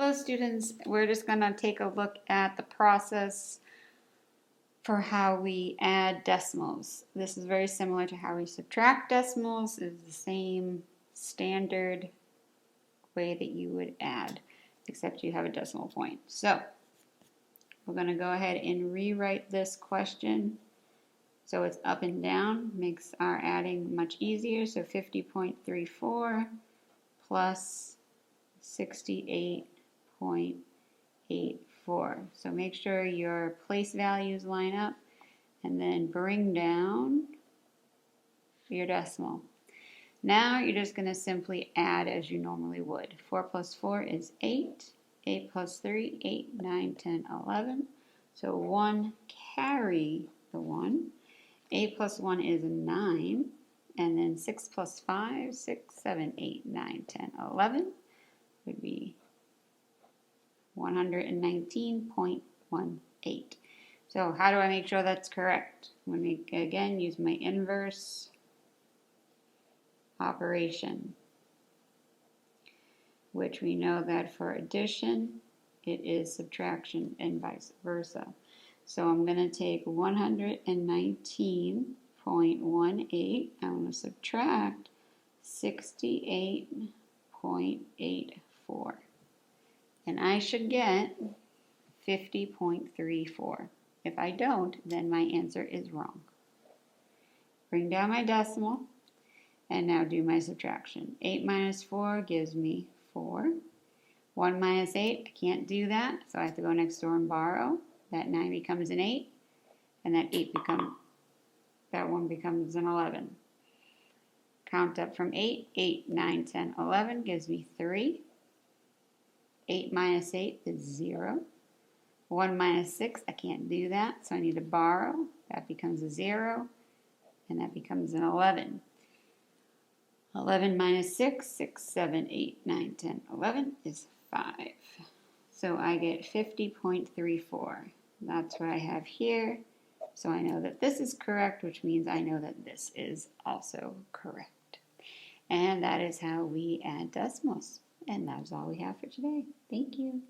Hello students, we're just going to take a look at the process for how we add decimals. This is very similar to how we subtract decimals. It's the same standard way that you would add, except you have a decimal point. So we're going to go ahead and rewrite this question so it's up and down, makes our adding much easier. So 50.34 plus 68.84. So make sure your place values line up and then bring down your decimal. Now you're just going to simply add as you normally would. 4 plus 4 is 8. 8 plus 3, 8, 9, 10, 11. So 1 carry the 1. 8 plus 1 is 9. And then 6 plus 5, 6, 7, 8, 9, 10, 11 would be 119.18. So how do I make sure that's correct? I'm going to again use my inverse operation, which we know that for addition it is subtraction and vice versa. So I'm going to take 119.18. I'm going to subtract 68.84. And I should get 50.34. If I don't, then my answer is wrong. Bring down my decimal and now do my subtraction. 8 minus 4 gives me 4. 1 minus 8, I can't do that, so I have to go next door and borrow. That 9 becomes an 8, and that 1 becomes an 11. Count up from 8, 8, 9, 10, 11 gives me 3. 8 minus 8 is 0. 1 minus 6, I can't do that, so I need to borrow. That becomes a 0, and that becomes an 11. 11 minus 6, 6, 7, 8, 9, 10, 11 is 5. So I get 50.34. That's what I have here. So I know that this is correct, which means I know that this is also correct. And that is how we add decimals. And that's all we have for today. Thank you.